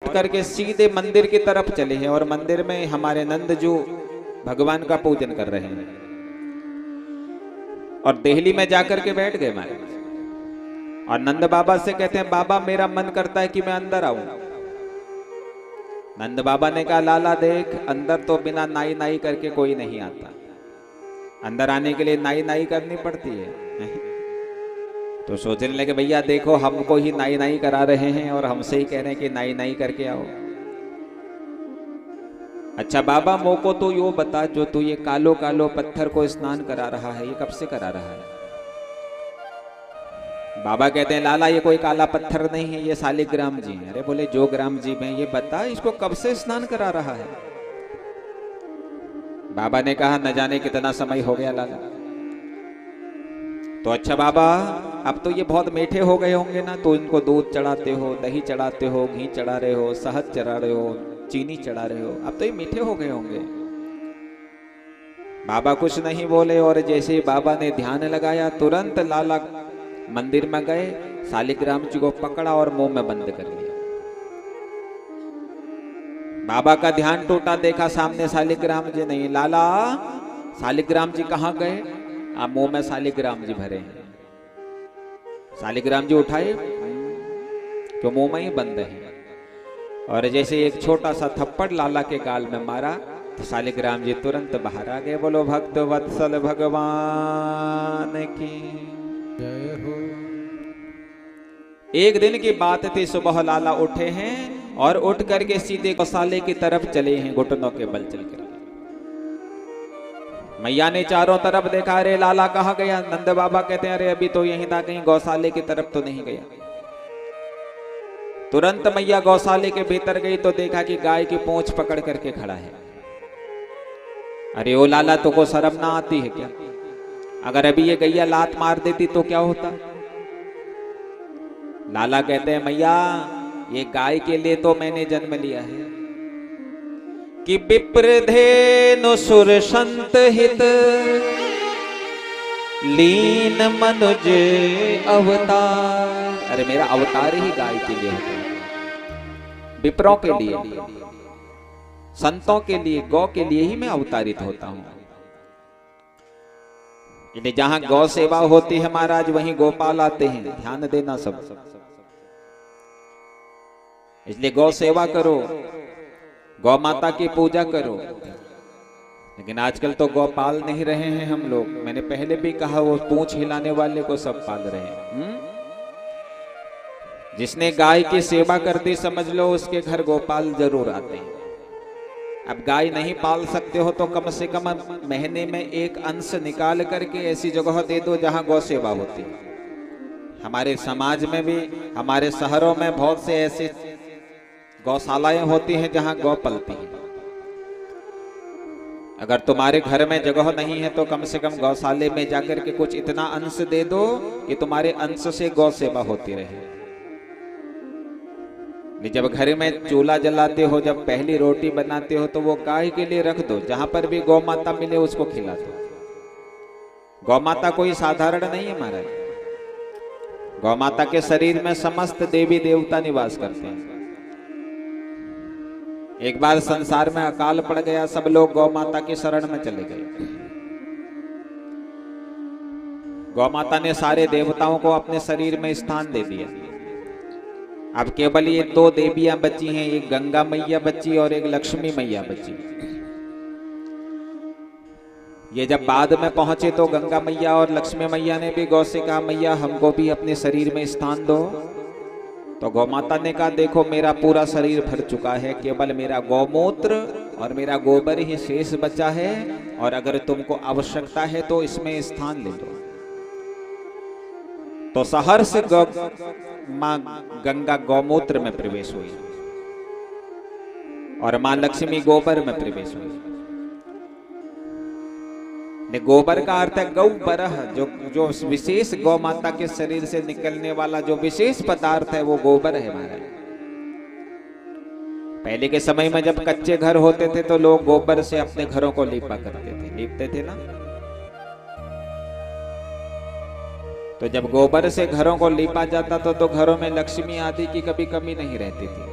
उठ करके सीधे मंदिर की तरफ चले हैं और मंदिर में हमारे नंद जो भगवान का पूजन कर रहे हैं और देहली में जाकर के बैठ गए महाराज। और नंद बाबा से कहते हैं बाबा मेरा मन करता है कि मैं अंदर आऊं। नंद बाबा ने कहा लाला देख, अंदर तो बिना नाई नाई करके कोई नहीं आता, अंदर आने के लिए नाई नाई करनी पड़ती है। तो सोचने लगे भैया देखो हमको ही नाई नाई करा रहे हैं और हमसे ही कह रहे हैं कि नाई नाई करके आओ। अच्छा बाबा मोको तो यो बता, जो तू ये कालो कालो पत्थर को स्नान करा रहा है ये कब से करा रहा है? बाबा कहते हैं लाला ये कोई काला पत्थर नहीं है, ये शालिग्राम जी हैं। अरे बोले जो ग्राम जी में, ये बता इसको कब से स्नान करा रहा है? बाबा ने कहा न जाने कितना समय हो गया लाला। तो अच्छा बाबा अब तो ये बहुत मीठे हो गए होंगे ना, तो इनको दूध चढ़ाते हो, दही चढ़ाते हो, घी चढ़ा रहे हो, शहद चढ़ा रहे हो, चीनी चढ़ा रहे हो, अब तो ये मीठे हो गए होंगे। बाबा कुछ नहीं बोले और जैसे ही बाबा ने ध्यान लगाया तुरंत लाला मंदिर में गए, शालिग्राम जी को पकड़ा और मुंह में बंद कर लिया। बाबा का ध्यान टूटा, देखा सामने शालिग्राम जी नहीं। लाला शालिग्राम जी कहाँ गए? आप मुंह में शालिग्राम जी भरे हैं। शालिग्राम जी उठाए तो मुंह में ही बंद है और जैसे एक छोटा सा थप्पड़ लाला के गाल में मारा तो शालिग्राम जी तुरंत बाहर आ गए। बोलो भक्त वत्सल भगवान की जय हो। एक दिन की बात थी, सुबह लाला उठे हैं और उठ करके सीधे गौशाले की तरफ चले हैं, घुटनों के बल चल कर। मैया ने चारों तरफ देखा, अरे लाला कहाँ गया? नंद बाबा कहते हैं अरे अभी तो यहीं था, कहीं गौशाले की तरफ तो नहीं गया। तुरंत मैया गौशाले के भीतर गई तो देखा कि गाय की पूंछ पकड़ करके खड़ा है। अरे ओ लाला तो को शर्म ना आती है क्या? अगर अभी ये गैया लात मार देती तो क्या होता? लाला कहते हैं मैया ये गाय के लिए तो मैंने जन्म लिया है कि विप्रधेनु सुर संत हित लीन मनुज अवतार। अरे मेरा अवतार ही गाय के लिए होता है, विप्रों के लिए, संतों के लिए, गौ के लिए ही मैं अवतारित होता हूं। इसलिए जहां गौ सेवा होती है महाराज वहीं गोपाल आते हैं, ध्यान देना सब। इसलिए गौ सेवा करो, गौ माता की पूजा करो। लेकिन आजकल तो गौपाल नहीं रहे हैं हम लोग। मैंने पहले भी कहा वो पूंछ हिलाने वाले को सब पाल रहे हैं। जिसने गाय की सेवा कर दी समझ लो उसके घर गोपाल जरूर आते हैं। अब गाय नहीं पाल सकते हो तो कम से कम महीने में एक अंश निकाल करके ऐसी जगह दे दो जहां गौ सेवा होती है। हमारे समाज में भी, हमारे शहरों में बहुत से ऐसे गौशालाएं होती हैं जहां गौ पलती है। अगर तुम्हारे घर में जगह नहीं है तो कम से कम गौशाले में जाकर के कुछ इतना अंश दे दो कि तुम्हारे अंश से गौ सेवा होती रहे। जब घर में चूल्हा जलाते हो, जब पहली रोटी बनाते हो तो वो गाय के लिए रख दो, जहां पर भी गौ माता मिले उसको खिला दो। गौ माता कोई साधारण नहीं है महाराज। गौ माता के शरीर में समस्त देवी देवता निवास करते हैं। एक बार संसार में अकाल पड़ गया, सब लोग गौ माता की शरण में चले गए। गौ माता ने सारे देवताओं को अपने शरीर में स्थान दे दिया। अब केवल ये दो देवियां बची हैं, एक गंगा मैया बची और एक लक्ष्मी मैया बची। ये जब बाद में पहुंचे तो गंगा मैया और लक्ष्मी मैया ने भी गौ से कहा मैया हमको भी अपने शरीर में स्थान दो। तो गौ माता ने कहा देखो मेरा पूरा शरीर भर चुका है, केवल मेरा गौमूत्र और मेरा गोबर ही शेष बचा है, और अगर तुमको आवश्यकता है तो इसमें स्थान ले लो। तो सहर्ष मां गंगा गौमूत्र में प्रवेश हुई और मां लक्ष्मी गोबर में प्रवेश हुई। गोबर का अर्थ है गौ बरह, जो विशेष गौ माता के शरीर से निकलने वाला जो विशेष पदार्थ है वो गोबर है महाराज। पहले के समय में जब कच्चे घर होते थे तो लोग गोबर से अपने घरों को लीपा करते थे, लीपते थे ना। तो जब गोबर से घरों को लीपा जाता था तो घरों में लक्ष्मी आदि की कभी कमी नहीं रहती थी।